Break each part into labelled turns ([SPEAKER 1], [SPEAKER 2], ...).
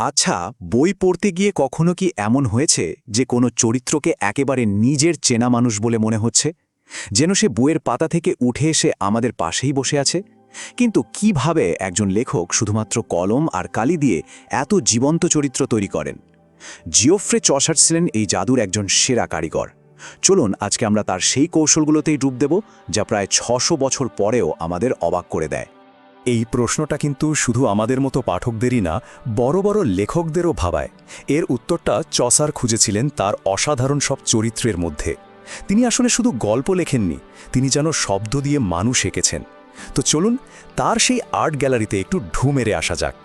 [SPEAKER 1] আচ্ছা, বই পড়তে গিয়ে কখনো কি এমন হয়েছে যে কোনো চরিত্রকে একেবারে নিজের চেনা মানুষ বলে মনে হচ্ছে, যেন সে বইয়ের পাতা থেকে উঠে এসে আমাদের পাশেই বসে আছে? কিন্তু কিভাবে একজন লেখক শুধুমাত্র কলম আর কালি দিয়ে এত জীবন্ত চরিত্র তৈরি করেন? জিওফ্রে চসার ছিলেন এই জাদুর একজন সেরা কারিগর। চলুন আজকে আমরা তার সেই কৌশলগুলোতেই ডুব দেব, যা প্রায় ৬০০ বছর পরেও আমাদের অবাক করে দেয়।
[SPEAKER 2] এই প্রশ্নটা কিন্তু শুধু আমাদের মতো পাঠকদেরই না, বড় বড় লেখকদেরও ভাবায়। এর উত্তরটা চসার খুঁজেছিলেন তার অসাধারণ সব চরিত্রের মধ্যে। তিনি আসলে শুধু গল্প লেখেননি, তিনি যেন শব্দ দিয়ে মানুষ এঁকেছেন। তো চলুন তার সেই আর্ট গ্যালারিতে একটু ঢু মেরে আসা যাক।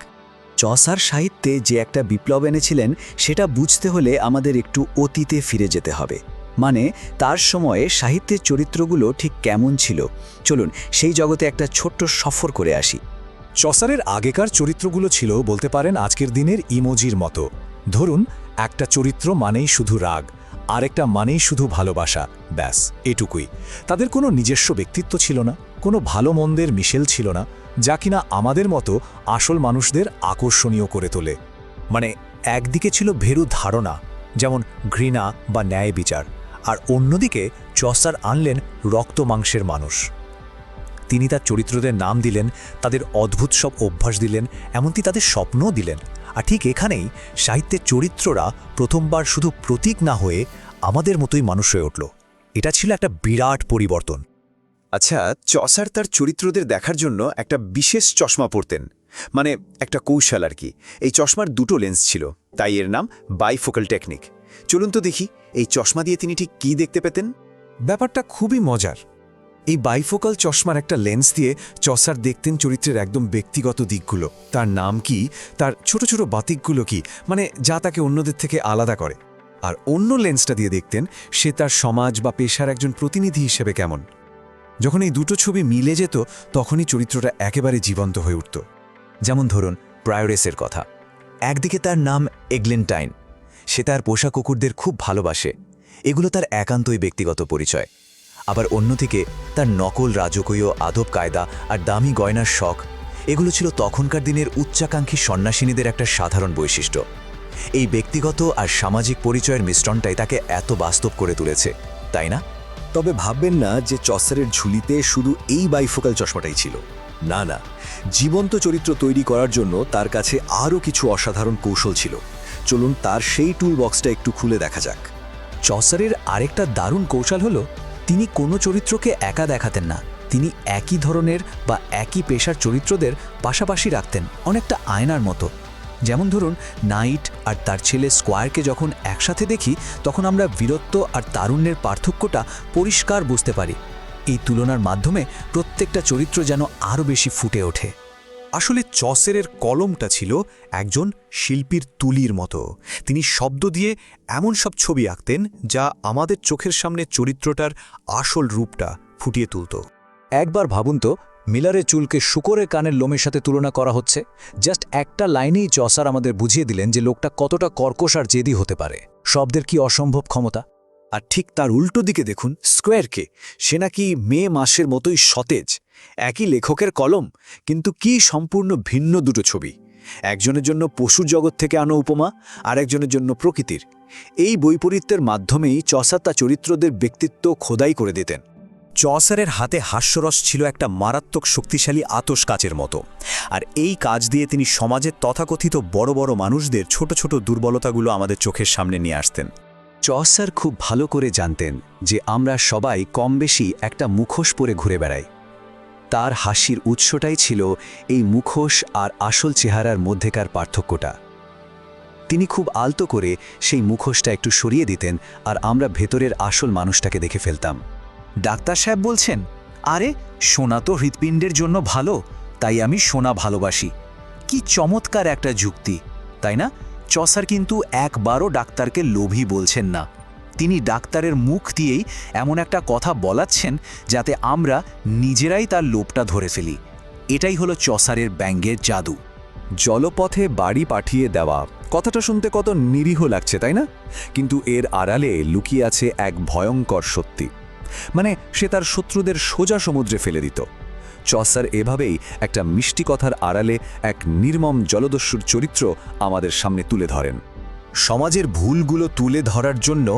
[SPEAKER 3] চসার সাহিত্যে যে একটা বিপ্লব এনেছিলেন সেটা বুঝতে হলে আমাদের একটু অতীতে ফিরে যেতে হবে। মানে তার সময়ে সাহিত্যের চরিত্রগুলো ঠিক কেমন ছিল, চলুন সেই জগতে একটা ছোট্ট সফর করে আসি।
[SPEAKER 4] চসারের আগেকার চরিত্রগুলো ছিল বলতে পারেন আজকের দিনের ইমোজির মতো। ধরুন, একটা চরিত্র মানেই শুধু রাগ, আরেকটা মানেই শুধু ভালোবাসা, ব্যাস এটুকুই। তাদের কোনো নিজস্ব ব্যক্তিত্ব ছিল না, কোনো ভালো মন্দের মিশেল ছিল না, যা কিনা আমাদের মতো আসল মানুষদের আকর্ষণীয় করে তোলে। মানে একদিকে ছিল ভেরু ধারণা, যেমন ঘৃণা বা ন্যায় বিচার, আর অন্যদিকে চসার আনলেন রক্ত মাংসের মানুষ। তিনি তার চরিত্রদের নাম দিলেন, তাদের অদ্ভুত সব অভ্যাস দিলেন, এমনকি তাদের স্বপ্নও দিলেন। আর ঠিক এখানেই সাহিত্যের চরিত্ররা প্রথমবার শুধু প্রতীক না হয়ে আমাদের মতোই মানুষ হয়ে উঠল। এটা ছিল একটা বিরাট পরিবর্তন।
[SPEAKER 1] আচ্ছা, চসার তার চরিত্রদের দেখার জন্য একটা বিশেষ চশমা পরতেন, মানে একটা কৌশল আর কি। এই চশমার দুটো লেন্স ছিল, তাই এর নাম বাইফোকাল টেকনিক। চলুন তো দেখি এই চশমা দিয়ে তিনি ঠিক কী দেখতে পেতেন।
[SPEAKER 4] ব্যাপারটা খুবই মজার। এই বাইফোকাল চশমার একটা লেন্স দিয়ে চসার দেখতেন চরিত্রের একদম ব্যক্তিগত দিকগুলো, তার নাম কি, তার ছোট ছোট বাতিকগুলো কি, মানে যা তাকে অন্যদের থেকে আলাদা করে। আর অন্য লেন্সটা দিয়ে দেখতেন সে তার সমাজ বা পেশার একজন প্রতিনিধি হিসেবে কেমন। যখন এই দুটো ছবি মিলে যেত তখনই চরিত্রটা একেবারে জীবন্ত হয়ে উঠত।
[SPEAKER 3] যেমন ধরুন প্রায়োরেসের কথা। একদিকে তার নাম এগলেন্টাইন, সে তার পোষা কুকুরদের খুব ভালোবাসে, এগুলো তার একান্তই ব্যক্তিগত পরিচয়। আবার অন্যদিকে তার নকল রাজকীয় আদব কায়দা আর দামি গয়নার শখ, এগুলো ছিল তখনকার দিনের উচ্চাকাঙ্ক্ষী সন্ন্যাসিনীদের একটা সাধারণ বৈশিষ্ট্য। এই ব্যক্তিগত আর সামাজিক পরিচয়ের মিশ্রণটাই তাকে এত বাস্তব করে তুলেছে, তাই না?
[SPEAKER 2] তবে ভাববেন না যে চসারের ঝুলিতে শুধু এই বাইফোকাল চশমাটাই ছিল। না না, জীবন্ত চরিত্র তৈরি করার জন্য তার কাছে আরও কিছু অসাধারণ কৌশল ছিল। চলুন তার সেই টুল বক্সটা একটু খুলে দেখা যাক।
[SPEAKER 3] চসারের আরেকটা দারুণ কৌশল হলো, তিনি কোনো চরিত্রকে একা দেখাতেন না, তিনি একই ধরনের বা একই পেশার চরিত্রদের পাশাপাশি রাখতেন, অনেকটা আয়নার মতো। যেমন ধরুন নাইট আর তার ছেলে স্কোয়ারকে যখন একসাথে দেখি তখন আমরা বীরত্ব আর তারুণ্যের পার্থক্যটা পরিষ্কার বুঝতে পারি। এই তুলনার মাধ্যমে প্রত্যেকটা চরিত্র যেন আরও বেশি ফুটে ওঠে।
[SPEAKER 4] আসলে চসারের কলমটা ছিল একজন শিল্পীর তুলির মতো। তিনি শব্দ দিয়ে এমন সব ছবি আঁকতেন যা আমাদের চোখের সামনে চরিত্রটার আসল রূপটা ফুটিয়ে তুলত।
[SPEAKER 3] একবার ভাবুন তো, মিলারের চুলকে শূকরের কানের লোমের সাথে তুলনা করা হচ্ছে। জাস্ট একটা লাইনেই চসার আমাদের বুঝিয়ে দিলেন যে লোকটা কতটা কর্কশ আর জেদি হতে পারে। শব্দের কি অসম্ভব ক্ষমতা।
[SPEAKER 1] আর ঠিক তার উল্টো দিকে দেখুন স্কোয়ারকে, সে নাকি মে মাসের মতোই সতেজ। একই লেখকের কলম, কিন্তু কি সম্পূর্ণ ভিন্ন দুটো ছবি। একজনের জন্য পশু জগৎ থেকে আনো উপমা, আর একজনের জন্য প্রকৃতির। এই বৈপরীত্যের মাধ্যমেই চসার তার চরিত্রদের ব্যক্তিত্ব খোদাই করে দিতেন।
[SPEAKER 4] চসারের হাতে হাস্যরস ছিল একটা মারাত্মক শক্তিশালী আতস কাচের মতো, আর এই কাজ দিয়ে তিনি সমাজের তথাকথিত বড় বড় মানুষদের ছোট ছোট দুর্বলতাগুলো আমাদের চোখের সামনে নিয়ে আসতেন।
[SPEAKER 3] চসার খুব ভালো করে জানতেন যে আমরা সবাই কম বেশি একটা মুখোশ পরে ঘুরে বেড়াই। তার হাসির উৎসটাই ছিল এই মুখোশ আর আসল চেহারার মধ্যেকার পার্থক্যটা। তিনি খুব আলতো করে সেই মুখোশটা একটু সরিয়ে দিতেন, আর আমরা ভেতরের আসল মানুষটাকে দেখে ফেলতাম। ডাক্তার সাহেব বলছেন, আরে সোনা তো হৃৎপিণ্ডের জন্য ভালো, তাই আমি সোনা ভালোবাসি। কি চমৎকার একটা যুক্তি, তাই না? চসার কিন্তু একবারও ডাক্তারকে লোভী বলছেন না। তিনি ডাক্তারের মুখ দিয়েই এমন একটা কথা বলাচ্ছেন যাতে আমরা নিজেরাই তার লোভটা ধরে ফেলি। এটাই হলো চসারের ব্যঙ্গের জাদু।
[SPEAKER 2] জলপথে বাড়ি পাঠিয়ে দেওয়া কথাটা শুনতে কত নিরীহ লাগছে, তাই না? কিন্তু এর আড়ালে লুকিয়ে আছে এক ভয়ঙ্কর সত্যি। মানে সে তার শত্রুদের সোজা সমুদ্রে ফেলে দিত।
[SPEAKER 3] চসার এভাবেই একটা মিষ্টি কথার আড়ালে এক নির্মম জলদস্যুর চরিত্র আমাদের সামনে তুলে ধরেন।
[SPEAKER 1] সমাজের ভুলগুলো তুলে ধরার জন্য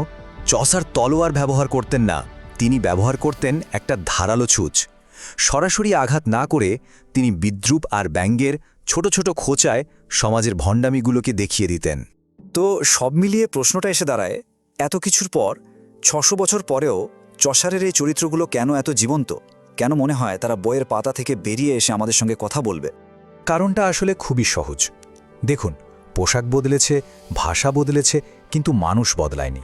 [SPEAKER 1] চসার তলোয়ার ব্যবহার করতেন না, তিনি ব্যবহার করতেন একটা ধারালো ছুঁচ। সরাসরি আঘাত না করে তিনি বিদ্রূপ আর ব্যঙ্গের ছোট ছোট খোঁচায় সমাজের ভণ্ডামিগুলোকে দেখিয়ে দিতেন।
[SPEAKER 5] তো সব মিলিয়ে প্রশ্নটা এসে দাঁড়ায়, এত কিছুর পর ৬০০ বছর পরেও চসারের এই চরিত্রগুলো কেন এত জীবন্ত? কেন মনে হয় তারা বইয়ের পাতা থেকে বেরিয়ে এসে আমাদের সঙ্গে কথা বলবে?
[SPEAKER 4] কারণটা আসলে খুবই সহজ। দেখুন, পোশাক বদলেছে, ভাষা বদলেছে, কিন্তু মানুষ বদলায়নি।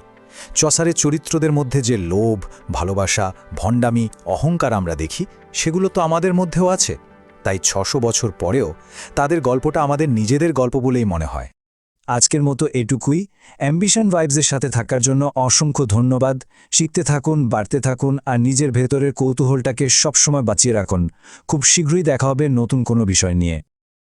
[SPEAKER 4] চসারের চরিত্রদের মধ্যে যে লোভ, ভালোবাসা, ভণ্ডামি, অহংকার আমরা দেখি, সেগুলো তো আমাদের মধ্যেও আছে। তাই ৬০০ বছর পরেও তাদের গল্পটা আমাদের নিজেদের গল্প বলেই মনে হয়। আজকের মতো এটুকুই। অ্যাম্বিশন ভাইবসের সাথে থাকার জন্য অসংখ্য ধন্যবাদ। শিখতে থাকুন, বাড়তে থাকুন, আর নিজের ভেতরের কৌতূহলটাকে সবসময় বাঁচিয়ে রাখুন। খুব শীঘ্রই দেখা হবে নতুন কোনো বিষয় নিয়ে।